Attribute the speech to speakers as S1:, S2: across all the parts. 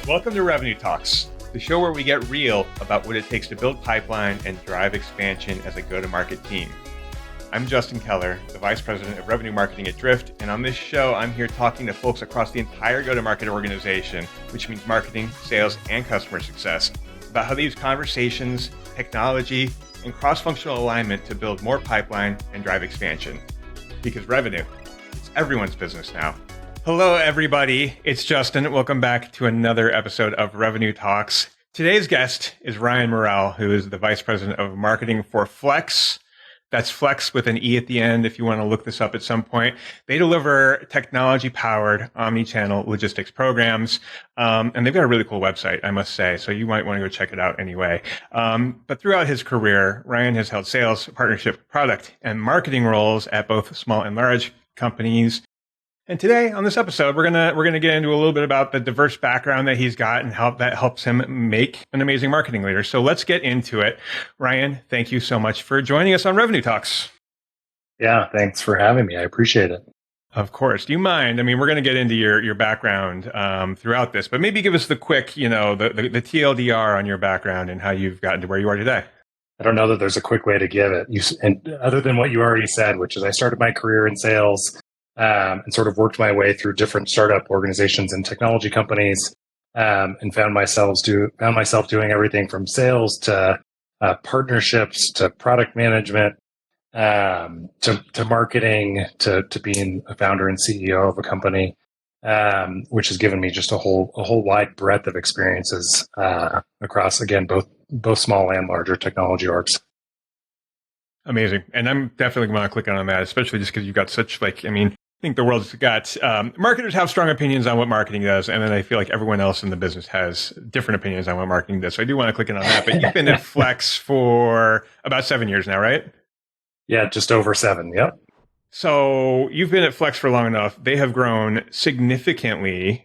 S1: Welcome to Revenue Talks, the show where we get real about what it takes to build pipeline and drive expansion as a go-to-market team. I'm Justin Keller, the Vice President of Revenue Marketing at Drift, and on this show, I'm here talking to folks across the entire go-to-market organization, which means marketing, sales, and customer success, about how they use conversations, technology, and cross-functional alignment to build more pipeline and drive expansion. Because revenue, it's everyone's business now. Hello, everybody. It's Justin. Welcome back to another episode of Revenue Talks. Today's guest is Ryan Morel, who is the Vice President of Marketing for Flexe. That's Flex with an E at the end if you want to look this up at some point. They deliver technology-powered omnichannel logistics programs, and they've got a really cool website, I must say, so you might want to go check it out anyway. But throughout his career, Ryan has held sales, partnership, product, and marketing roles at both small and large companies. And today on this episode, we're gonna get into a little bit about the diverse background that he's got and how that helps him make an amazing marketing leader. So let's get into it. Ryan, thank you so much for joining us on Revenue Talks.
S2: Yeah, thanks for having me. I appreciate it.
S1: Of course. Do you mind? I mean, we're going to get into your background throughout this, but maybe give us the quick, the TLDR on your background and how you've gotten to where you are today.
S2: I don't know that there's a quick way to give it. And other than what you already said, which is I started my career in sales. And sort of worked my way through different startup organizations and technology companies, and found myself doing everything from sales to partnerships to product management, to marketing to being a founder and CEO of a company, which has given me just a whole wide breadth of experiences across, again, both small and larger technology orgs.
S1: Amazing. And I'm definitely going to click on that, especially just because you've got such I think the world's got, marketers have strong opinions on what marketing does, and then I feel like everyone else in the business has different opinions on what marketing does. So I do want to click in on that, but you've been at Flex for about 7 years now, right?
S2: Yeah, just over 7, yep.
S1: So you've been at Flex for long enough. They have grown significantly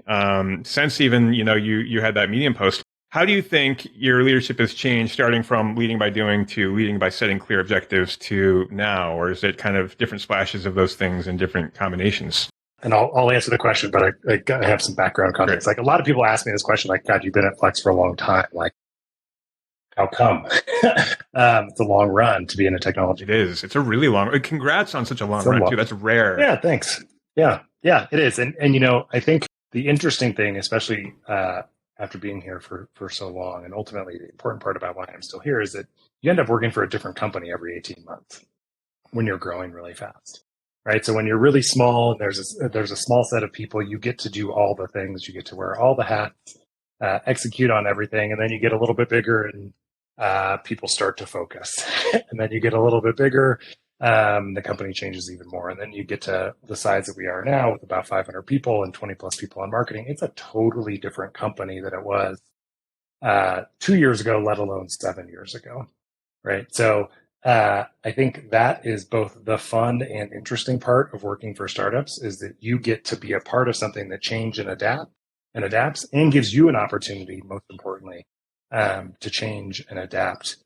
S1: since even, you had that Medium post. How do you think your leadership has changed, starting from leading by doing to leading by setting clear objectives to now? Or is it kind of different splashes of those things in different combinations?
S2: And I'll answer the question, but I have some background context.
S1: Great.
S2: Like, a lot of people ask me this question, like, God, you've been at Flex for a long time. Like, how come? It's a long run to be in a technology.
S1: It is. It's a really long. Congrats on such a long run, too. That's rare.
S2: Yeah, thanks. Yeah, it is. And I think the interesting thing, especially after being here for so long, and ultimately the important part about why I'm still here, is that you end up working for a different company every 18 months when you're growing really fast, right? So when you're really small, there's a small set of people, you get to do all the things, you get to wear all the hats, execute on everything, and then you get a little bit bigger and people start to focus. And then you get a little bit bigger, the company changes even more. And then you get to the size that we are now with about 500 people and 20 plus people on marketing. It's a totally different company than it was 2 years ago, let alone 7 years ago, right? So I think that is both the fun and interesting part of working for startups, is that you get to be a part of something that changes and adapts and gives you an opportunity, most importantly, to change and adapt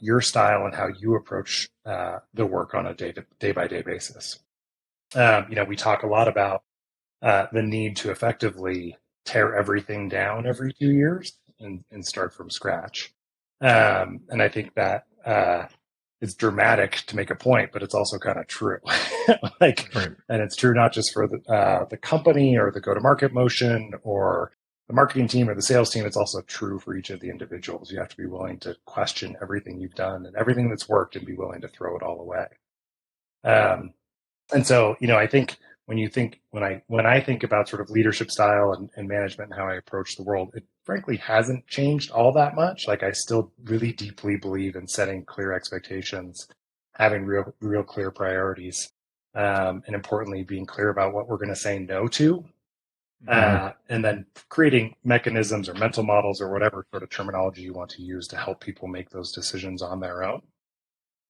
S2: your style and how you approach the work on a day-by-day basis. We talk a lot about the need to effectively tear everything down every 2 years and start from scratch. And I think that it's dramatic to make a point, but it's also kind of true. Right. And it's true not just for the company or the go-to-market motion or the marketing team or the sales team. It's also true for each of the individuals. You have to be willing to question everything you've done and everything that's worked and be willing to throw it all away. And so, I think when I think about sort of leadership style and management and how I approach the world, it frankly hasn't changed all that much. Like, I still really deeply believe in setting clear expectations, having real clear priorities, and importantly, being clear about what we're going to say no to. And then creating mechanisms or mental models or whatever sort of terminology you want to use to help people make those decisions on their own.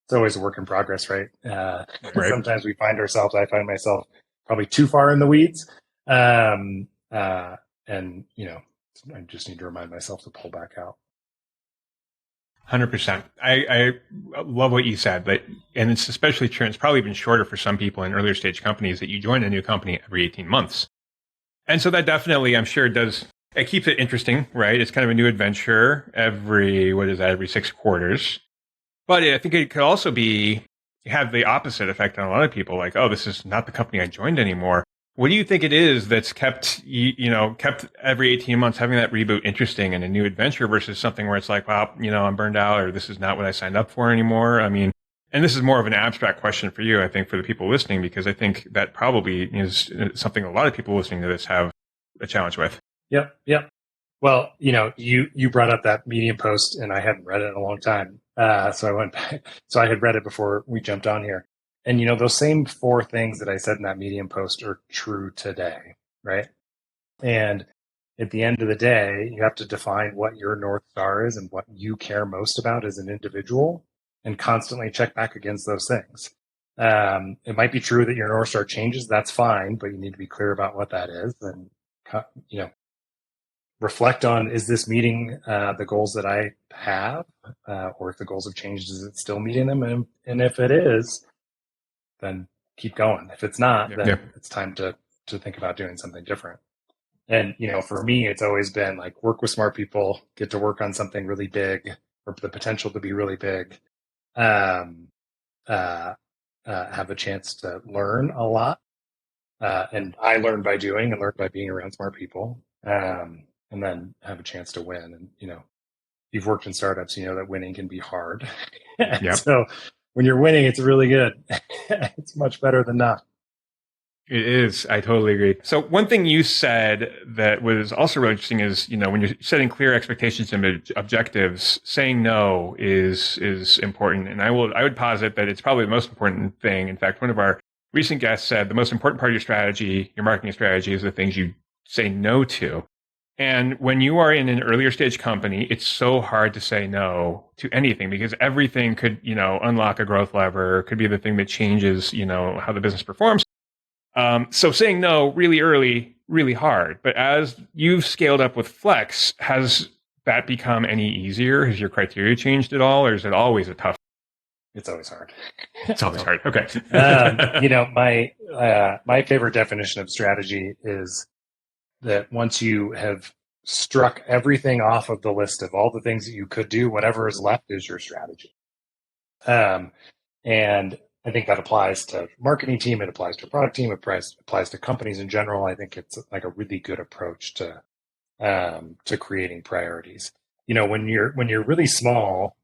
S2: It's always a work in progress, right?
S1: Right.
S2: Sometimes I find myself probably too far in the weeds. And, I just need to remind myself to pull back out.
S1: 100%. I love what you said, and it's especially true. It's probably even shorter for some people in earlier stage companies that you join a new company every 18 months. And so that definitely, I'm sure, does It keeps it interesting, right? It's kind of a new adventure every 6 quarters. But I think it could also have the opposite effect on a lot of people. Like, oh, this is not the company I joined anymore. What do you think it is that's kept every 18 months having that reboot interesting and a new adventure versus something where it's like, well, I'm burned out, or this is not what I signed up for anymore? I mean, and this is more of an abstract question for you, I think, for the people listening, because I think that probably is something a lot of people listening to this have a challenge with.
S2: Yep. Well, you brought up that Medium post, and I hadn't read it in a long time. So I went back. So I had read it before we jumped on here. And, those same four things that I said in that Medium post are true today, right? And at the end of the day, you have to define what your North Star is and what you care most about as an individual, and constantly check back against those things. It might be true that your North Star changes. That's fine, but you need to be clear about what that is. And, reflect on, is this meeting the goals that I have? Or if the goals have changed, is it still meeting them? And if it is, then keep going. If it's not, then it's time to think about doing something different. And, for me, it's always been like, work with smart people, get to work on something really big, or the potential to be really big. Have a chance to learn a lot. And I learn by doing and learn by being around smart people. And then have a chance to win. And, you've worked in startups, that winning can be hard. So when you're winning, it's really good. It's much better than not.
S1: It is. I totally agree. So one thing you said that was also really interesting is, when you're setting clear expectations and objectives, saying no is important. And I would posit that it's probably the most important thing. In fact, one of our recent guests said the most important part of your strategy, your marketing strategy, is the things you say no to. And when you are in an earlier stage company, it's so hard to say no to anything, because everything could, unlock a growth lever, could be the thing that changes, how the business performs. So saying no really early, really hard. But as you've scaled up with Flex, has that become any easier? Has your criteria changed at all, or is it always a tough?
S2: It's always hard.
S1: It's always hard. Okay.
S2: My favorite definition of strategy is that once you have struck everything off of the list of all the things that you could do, whatever is left is your strategy. And I think that applies to marketing team. It applies to product team. It applies to companies in general. I think it's like a really good approach to creating priorities. When you're really small,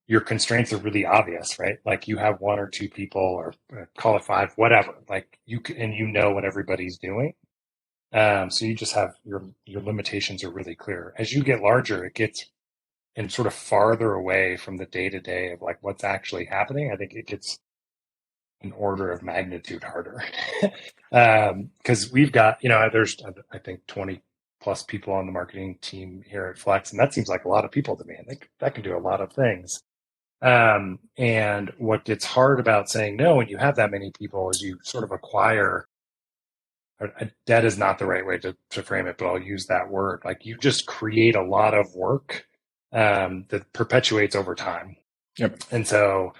S2: your constraints are really obvious, right? Like you have one or two people, or call it five, whatever. Like what everybody's doing. So you just have your limitations are really clear. As you get larger, it gets and sort of farther away from the day to day of like what's actually happening. I think it gets an order of magnitude harder. Because we've got, there's, I think 20 plus people on the marketing team here at Flex. And that seems like a lot of people to me. I think that can do a lot of things. And what gets hard about saying no when you have that many people is you sort of acquire, debt is not the right way to frame it, but I'll use that word. Like you just create a lot of work that perpetuates over time.
S1: Yep.
S2: And so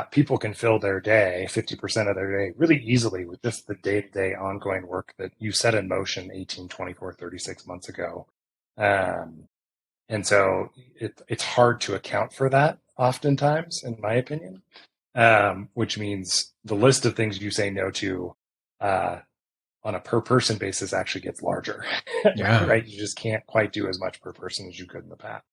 S2: people can fill their day, 50% of their day, really easily with just the day-to-day ongoing work that you set in motion 18, 24, 36 months ago. And so it's hard to account for that oftentimes, in my opinion, which means the list of things you say no to on a per person basis actually gets larger.
S1: Yeah.
S2: Right? You just can't quite do as much per person as you could in the past.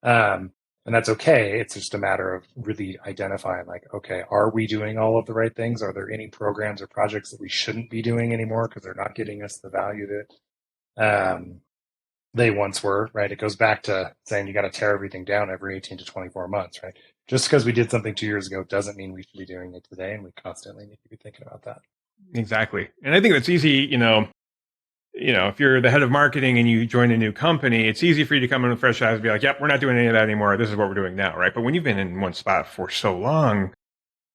S2: And that's okay. It's just a matter of really identifying like, okay, are we doing all of the right things? Are there any programs or projects that we shouldn't be doing anymore because they're not getting us the value that they once were, right? It goes back to saying you got to tear everything down every 18 to 24 months, right? Just because we did something 2 years ago doesn't mean we should be doing it today. And we constantly need to be thinking about that.
S1: Exactly. And I think it's easy, if you're the head of marketing and you join a new company, it's easy for you to come in with fresh eyes and be like, yep, we're not doing any of that anymore. This is what we're doing now, right? But when you've been in one spot for so long,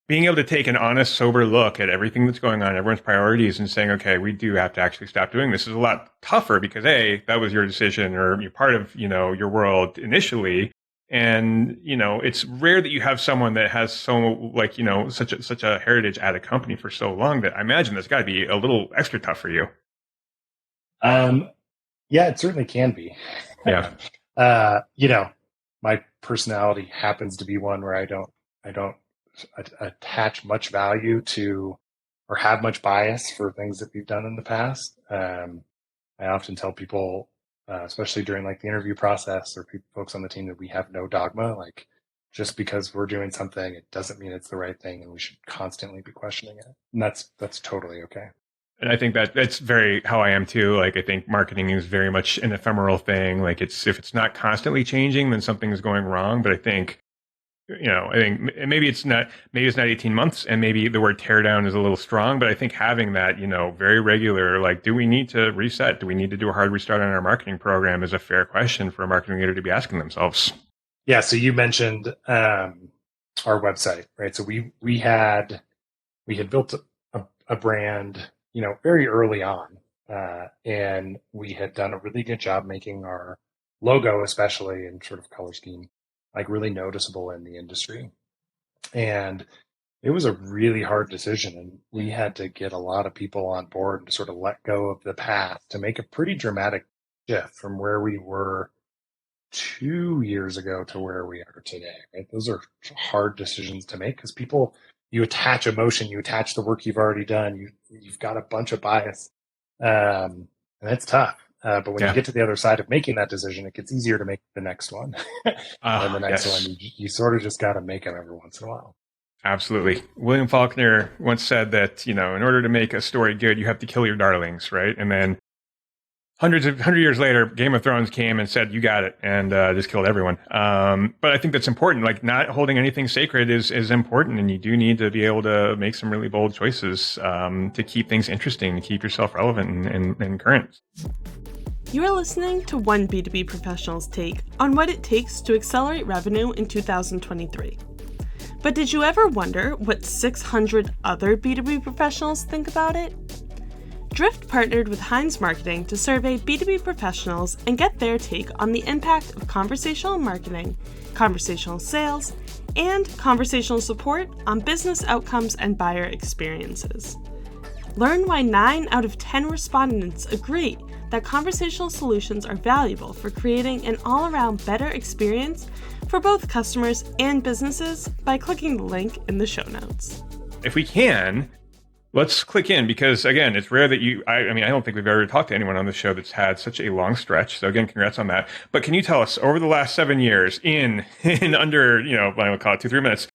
S1: being able to take an honest, sober look at everything that's going on, everyone's priorities, and saying, okay, we do have to actually stop doing this is a lot tougher because A, that was your decision or you're part of, your world initially. And, it's rare that you have someone that has such a heritage at a company for so long that I imagine that's got to be a little extra tough for you.
S2: Yeah, it certainly can be.
S1: Yeah.
S2: You know, my personality happens to be one where I don't attach much value to or have much bias for things that we've done in the past. I often tell people, especially during like the interview process or folks on the team, that we have no dogma. Like just because we're doing something, it doesn't mean it's the right thing, and we should constantly be questioning it. And that's totally okay.
S1: And I think that that's very how I am too. Like I think marketing is very much an ephemeral thing. Like it's if it's not constantly changing, then something is going wrong. But I think I think maybe it's not 18 months and maybe the word teardown is a little strong, but I think having that, very regular, like, do we need to reset? Do we need to do a hard restart on our marketing program is a fair question for a marketing leader to be asking themselves.
S2: Yeah. So you mentioned our website, right? So we had built a brand, very early on, and we had done a really good job making our logo, especially in sort of color scheme, like really noticeable in the industry. And it was a really hard decision, and we had to get a lot of people on board to sort of let go of the past to make a pretty dramatic shift from where we were 2 years ago to where we are today, right? Those are hard decisions to make because people, you attach emotion, you attach the work you've already done, you've got a bunch of bias, and it's tough. But when you
S1: Yeah.
S2: get to the other side of making that decision, it gets easier to make the next one. And the next one,
S1: Yes.
S2: you sort of just got to make them every once in a while.
S1: Absolutely. William Faulkner once said that, in order to make a story good, you have to kill your darlings, right? And then 100 years later, Game of Thrones came and said, "You got it," and just killed everyone. But I think that's important. Like not holding anything sacred is important, and you do need to be able to make some really bold choices to keep things interesting, to keep yourself relevant and current.
S3: You are listening to one B2B professional's take on what it takes to accelerate revenue in 2023. But did you ever wonder what 600 other B2B professionals think about it? Drift partnered with Heinz Marketing to survey B2B professionals and get their take on the impact of conversational marketing, conversational sales, and conversational support on business outcomes and buyer experiences. Learn why 9 out of 10 respondents agree that conversational solutions are valuable for creating an all-around better experience for both customers and businesses by clicking the link in the show notes.
S1: If we can, let's click in because, again, it's rare that I don't think we've ever talked to anyone on the show that's had such a long stretch. So, again, congrats on that. But can you tell us, over the last 7 years, in under, I would call it 2-3 minutes,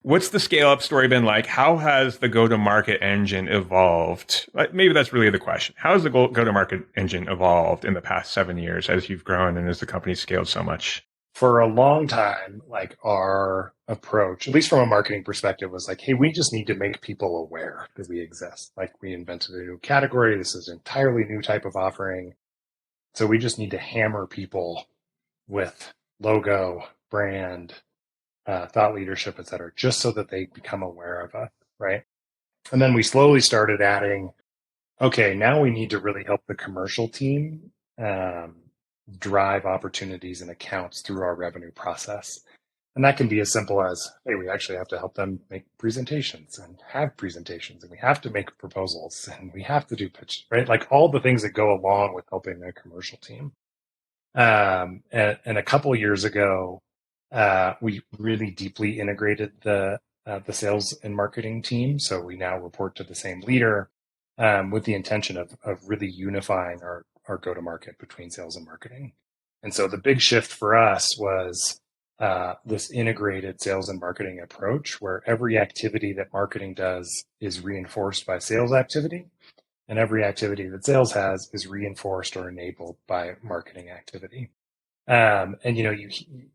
S1: what's the scale-up story been like? How has the go-to-market engine evolved? Maybe that's really the question. How has the go-to-market engine evolved in the past 7 years as you've grown and as the company scaled so much?
S2: For a long time, like our approach, at least from a marketing perspective, was like, hey, we just need to make people aware that we exist. Like we invented a new category. This is an entirely new type of offering. So we just need to hammer people with logo, brand, thought leadership, et cetera, just so that they become aware of us, right? And then we slowly started adding, okay, now we need to really help the commercial team drive opportunities and accounts through our revenue process. And that can be as simple as, hey, we actually have to help them make presentations and have presentations, and we have to make proposals, and we have to do pitches, right? Like all the things that go along with helping a commercial team. And a couple of years ago, we really deeply integrated the sales and marketing team. So we now report to the same leader with the intention of really unifying our go-to-market between sales and marketing. And so the big shift for us was this integrated sales and marketing approach where every activity that marketing does is reinforced by sales activity, and every activity that sales has is reinforced or enabled by marketing activity. And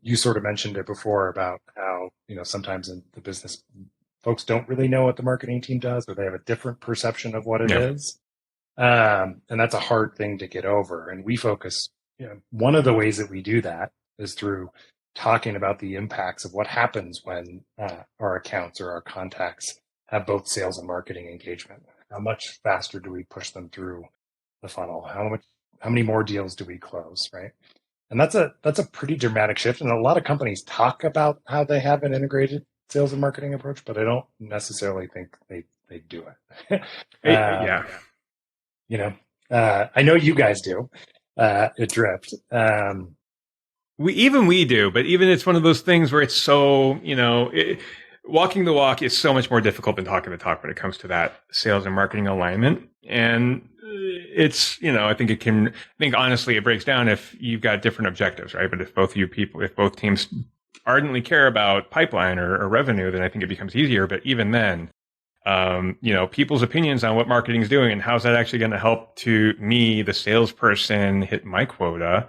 S2: you sort of mentioned it before about how sometimes in the business folks don't really know what the marketing team does, or they have a different perception of what it is. And that's a hard thing to get over. And we focus, one of the ways that we do that is through talking about the impacts of what happens when our accounts or our contacts have both sales and marketing engagement. How much faster do we push them through the funnel? How many more deals do we close, right? And that's a pretty dramatic shift. And a lot of companies talk about how they have an integrated sales and marketing approach, but I don't necessarily think they do it.
S1: Yeah.
S2: I know you guys do at Drift.
S1: We do, but even it's one of those things where it's so, walking the walk is so much more difficult than talking the talk when it comes to that sales and marketing alignment. And it's, I think honestly it breaks down if you've got different objectives, right? But if both teams ardently care about pipeline or revenue, then I think it becomes easier. But even then, people's opinions on what marketing is doing and how's that actually going to help to me, the salesperson, hit my quota,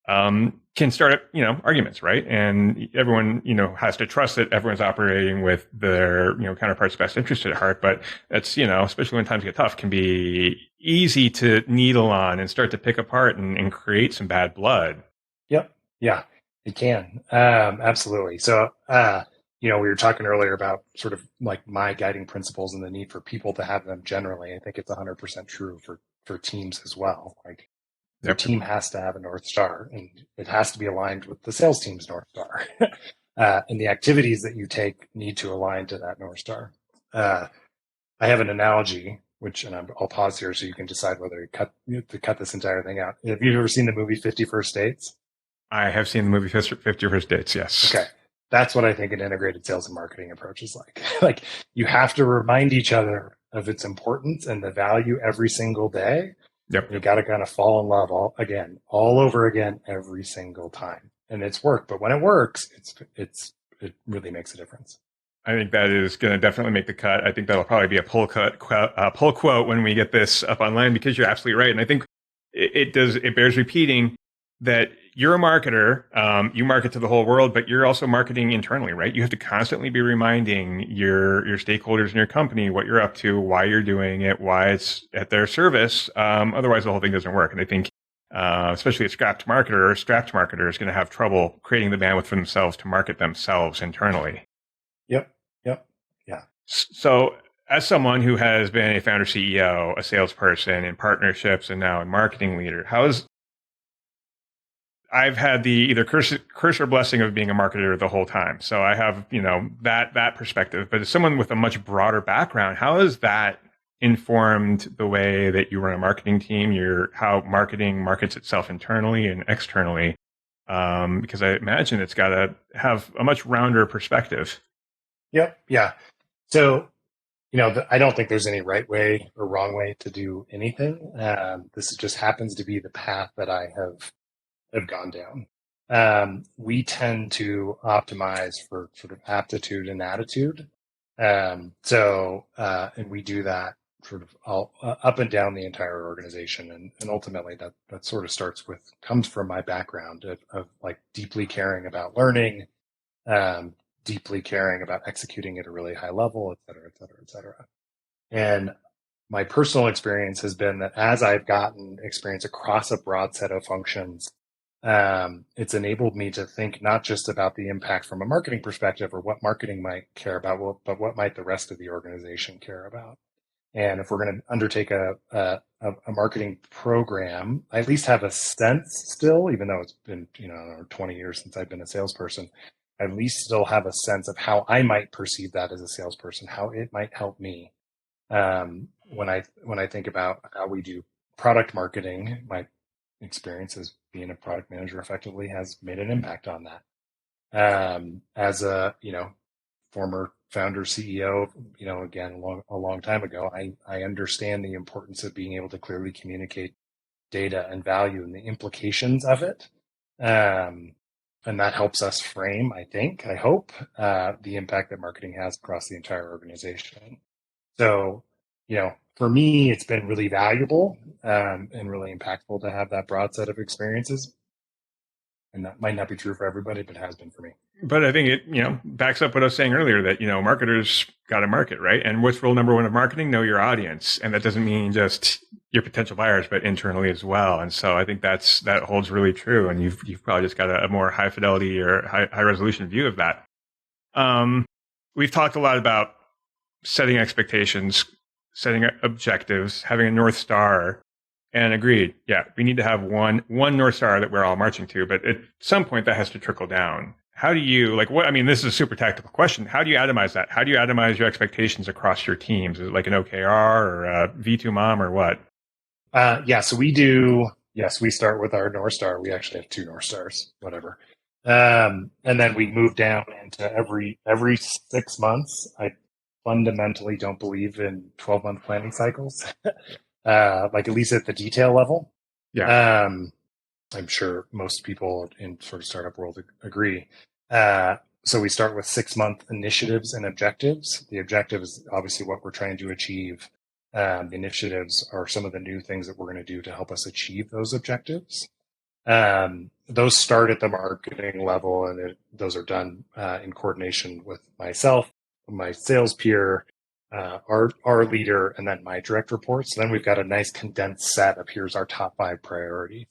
S1: can start, arguments, right? And everyone, has to trust that everyone's operating with their, counterpart's best interest at heart. But that's, especially when times get tough, can be easy to needle on and start to pick apart and create some bad blood.
S2: Yep. Yeah, it can. Absolutely. So, we were talking earlier about sort of like my guiding principles and the need for people to have them generally. I think it's 100% true for teams as well. Like, the team has to have a North Star, and it has to be aligned with the sales team's North Star. And the activities that you take need to align to that North Star. I have an analogy, and I'll pause here so you can decide whether to cut this entire thing out. Have you ever seen the movie 50 First Dates?
S1: I have seen the movie 50 First Dates, yes.
S2: Okay. That's what I think an integrated sales and marketing approach is like. Like, you have to remind each other of its importance and the value every single day.
S1: Yep.
S2: You got to kind of fall in love all over again every single time. And it's work, but when it works, it really makes a difference.
S1: I think that is going to definitely make the cut. I think that'll probably be a pull quote when we get this up online, because you're absolutely right. And I think it bears repeating that you're a marketer, you market to the whole world, but you're also marketing internally, right? You have to constantly be reminding your stakeholders in your company what you're up to, why you're doing it, why it's at their service. Otherwise, the whole thing doesn't work. And I think, especially a strapped marketer is going to have trouble creating the bandwidth for themselves to market themselves internally.
S2: Yep. Yeah.
S1: So, as someone who has been a founder, CEO, a salesperson in partnerships, and now a marketing leader, I've had the either curse or blessing of being a marketer the whole time. So I have, that perspective. But as someone with a much broader background, how has that informed the way that you run a marketing team, how marketing markets itself internally and externally? Because I imagine it's got to have a much rounder perspective.
S2: Yep. Yeah. So, I don't think there's any right way or wrong way to do anything. This just happens to be the path that I have gone down. We tend to optimize for sort of aptitude and attitude. And we do that sort of all, up and down the entire organization. And ultimately that sort of comes from my background of like deeply caring about learning, deeply caring about executing at a really high level, et cetera, et cetera, et cetera. And my personal experience has been that as I've gotten experience across a broad set of functions, it's enabled me to think not just about the impact from a marketing perspective or what marketing might care about, but what might the rest of the organization care about. And if we're going to undertake a marketing program, I at least have a sense still, even though it's been 20 years since I've been a salesperson, I at least still have a sense of how I might perceive that as a salesperson, how it might help me. When I think about how we do product marketing, my experience as being a product manager effectively has made an impact on that. As a former founder, CEO, again a long time ago, I understand the importance of being able to clearly communicate data and value and the implications of it. And that helps us frame, I hope, the impact that marketing has across the entire organization. So, for me, it's been really valuable and really impactful to have that broad set of experiences. And that might not be true for everybody, but it has been for me.
S1: But I think it, backs up what I was saying earlier that, marketers got to market, right? And what's rule number one of marketing? Know your audience. And that doesn't mean just your potential buyers, but internally as well. And so I think that holds really true. And you've probably just got a more high fidelity or high resolution view of that. We've talked a lot about setting expectations, setting objectives, having a North Star. And agreed. Yeah, we need to have one North Star that we're all marching to, but at some point that has to trickle down. How do you, this is a super tactical question. How do you atomize that? How do you atomize your expectations across your teams? Is it like an OKR or a V2MOM or what?
S2: So we do. Yes, we start with our North Star. We actually have two North Stars, whatever. And then we move down into every 6 months. I fundamentally don't believe in 12-month planning cycles, like at least at the detail level.
S1: Yeah.
S2: I'm sure most people in sort of startup world agree. So we start with 6-month initiatives and objectives. The objective is obviously what we're trying to achieve. The initiatives are some of the new things that we're going to do to help us achieve those objectives. Those start at the marketing level, and those are done in coordination with myself, my sales peer, our leader, and then my direct reports. So then we've got a nice condensed set of here's our top 5 priorities.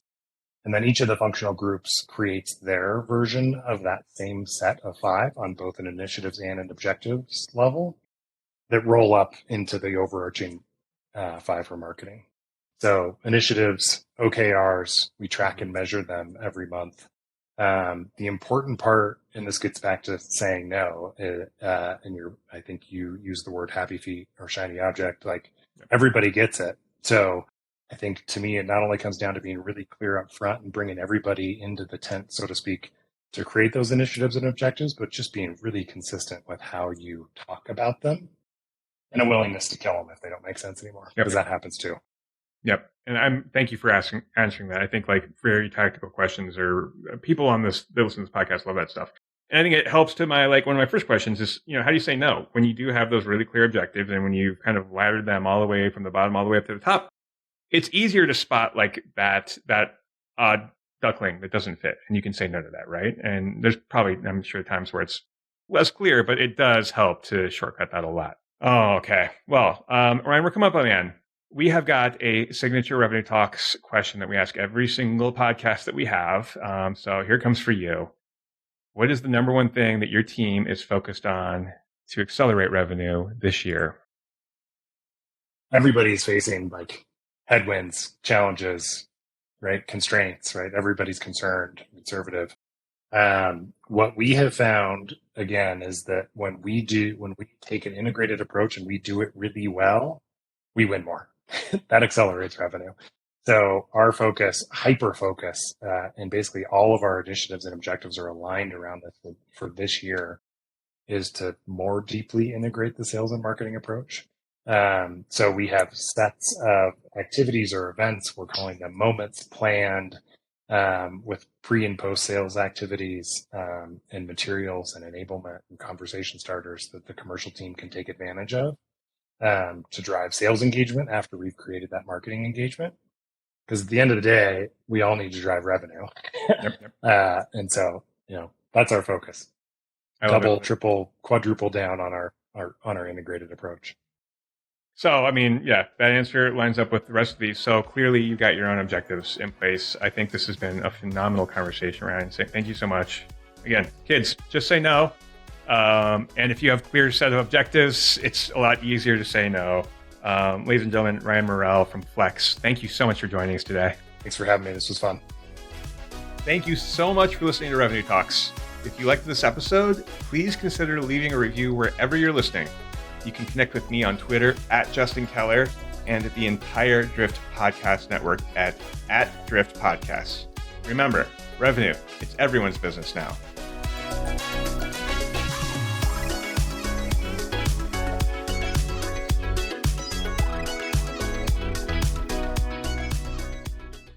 S2: And then each of the functional groups creates their version of that same set of 5 on both an initiatives and an objectives level that roll up into the overarching 5 for marketing. So initiatives, OKRs, we track and measure them every month. The important part, and this gets back to saying no, and I think you use the word happy feet or shiny object, like everybody gets it. So I think to me, it not only comes down to being really clear up front and bringing everybody into the tent, so to speak, to create those initiatives and objectives, but just being really consistent with how you talk about them and a willingness to kill them if they don't make sense anymore, because that happens too.
S1: Yep. And thank you for answering that. I think like very tactical questions, or people on this that listen to this podcast love that stuff. And I think it helps to one of my first questions is, how do you say no when you do have those really clear objectives and when you've kind of laddered them all the way from the bottom all the way up to the top? It's easier to spot like that odd duckling that doesn't fit, and you can say no to that, right? And there's probably, I'm sure, times where it's less clear, but it does help to shortcut that a lot. Oh, okay. Well, Ryan, we're coming up on the end. We have got a signature Revenue Talks question that we ask every single podcast that we have. So here comes for you. What is the number one thing that your team is focused on to accelerate revenue this year?
S2: Everybody's facing like headwinds, challenges, right? Constraints, right? Everybody's concerned, conservative. What we have found again is that when we take an integrated approach and we do it really well, we win more. That accelerates revenue. So our focus, hyper focus, and basically all of our initiatives and objectives are aligned around this for this year, is to more deeply integrate the sales and marketing approach. So we have sets of activities or events, we're calling them moments, planned with pre and post sales activities and materials and enablement and conversation starters that the commercial team can take advantage of to drive sales engagement after we've created that marketing engagement. Because at the end of the day, we all need to drive revenue. And so, that's our focus. Double, triple, quadruple down on our integrated approach.
S1: So, that answer lines up with the rest of these. So clearly you've got your own objectives in place. I think this has been a phenomenal conversation, Ryan. Thank you so much. Again, kids, just say no. And if you have a clear set of objectives, it's a lot easier to say no. Ladies and gentlemen, Ryan Morel from Flexe, thank you so much for joining us today.
S2: Thanks for having me. This was fun.
S1: Thank you so much for listening to Revenue Talks. If you liked this episode, please consider leaving a review wherever you're listening. You can connect with me on Twitter @Justin Keller and at the entire Drift Podcast Network at Drift Podcasts. Remember, revenue, it's everyone's business now.